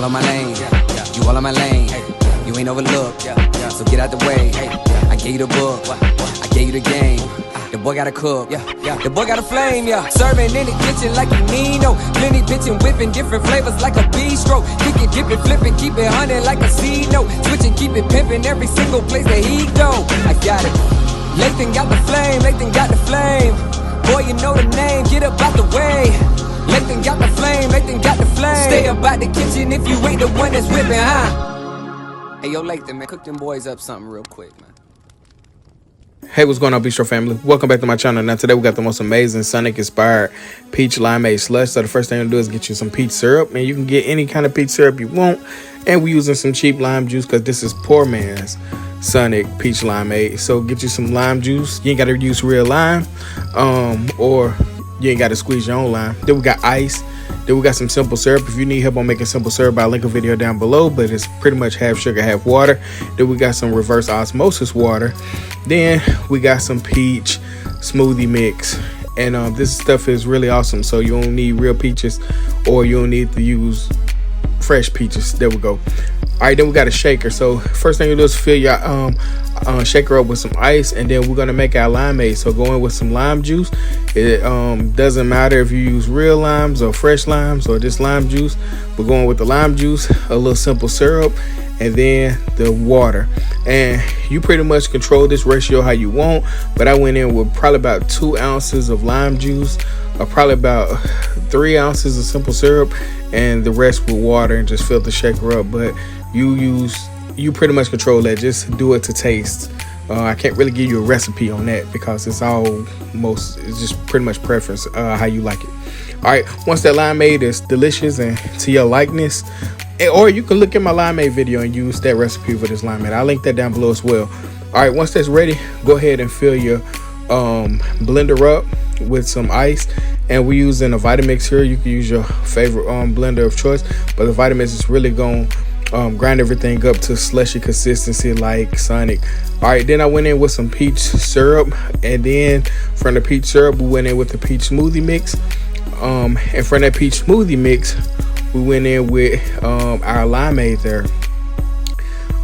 on my lane, you all on my lane. You ain't overlooked, so get out the way. I gave you the book, I gave you the game. The boy gotta cook, the boy got a flame, Serving in the kitchen like you Nino. Plenty bitchin', whipping different flavors like a bistro. Kick it, dip it, flip it, keep it hunting like a C-note. Switching, keep it pimping every single place that he go. I got it. Lathan got the flame, Lathan got the flame. Boy, you know the name, get up out the way. Lathan got the flame, Lathan got the flame. Stay up out the kitchen if you ain't the one that's whipping, huh? Hey, yo, Lathan, man, cook them boys up something real quick, man. Hey, what's going on, Bistro family? Welcome back to my channel. Now today we got the most amazing Sonic inspired peach limeade slush. So the first thing I'm gonna do is get you some peach syrup, and you can get any kind of peach syrup you want. And we're using some cheap lime juice because this is poor man's Sonic peach limeade. So get you some lime juice. You ain't gotta use real lime, or you ain't gotta squeeze your own lime. Then we got ice. Then we got some simple syrup. If you need help on making simple syrup, I'll link a video down below, but it's pretty much half sugar, half water. Then we got some reverse osmosis water. Then we got some peach smoothie mix. And this stuff is really awesome. So you don't need real peaches, or you don't need to use fresh peaches. There we go. All right, then we got a shaker. So first thing you do is fill your shaker up with some ice, and then we're gonna make our limeade. So go in with some lime juice. It doesn't matter if you use real limes or fresh limes or just lime juice. We're going with the lime juice, a little simple syrup, and then the water. And you pretty much control this ratio how you want, but I went in with probably about 2 ounces of lime juice, or probably about 3 ounces of simple syrup, and the rest with water, and just fill the shaker up. But you pretty much control that. Just do it to taste. I can't really give you a recipe on that because it's just pretty much preference, how you like it. All right, once that limeade is delicious and to your likeness, or you can look at my limeade video and use that recipe for this limeade. I'll link that down below as well. All right, once that's ready, go ahead and fill your blender up with some ice. And we're using a Vitamix here. You can use your favorite blender of choice, but the Vitamix is really going to grind everything up to slushy consistency like Sonic. All right, then I went in with some peach syrup, and then from the peach syrup we went in with the peach smoothie mix. And from that peach smoothie mix we went in with our limeade there.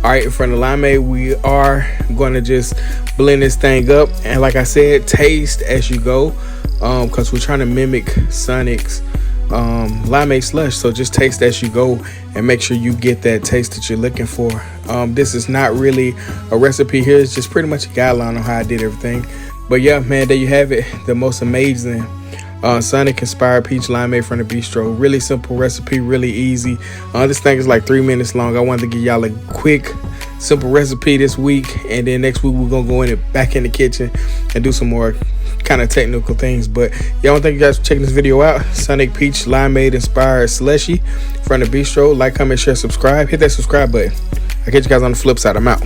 All right, from the limeade we are going to just blend this thing up, and like I said, taste as you go, because we're trying to mimic Sonic's limeade slush. So just taste as you go and make sure you get that taste that you're looking for. This is not really a recipe here, it's just pretty much a guideline on how I did everything. But yeah, man, there you have it, the most amazing Sonic inspired peach limeade from the Bistro. Really simple recipe, really easy. This thing is like 3 minutes long. I wanted to give y'all a quick simple recipe this week, and then next week we're gonna go in it back in the kitchen and do some more kind of technical things. But yeah, I want to thank you guys for checking this video out. Sonic peach limeade inspired slushy from the Bistro. Like, comment, share, subscribe. Hit that subscribe button. I'll catch you guys on the flip side. I'm out.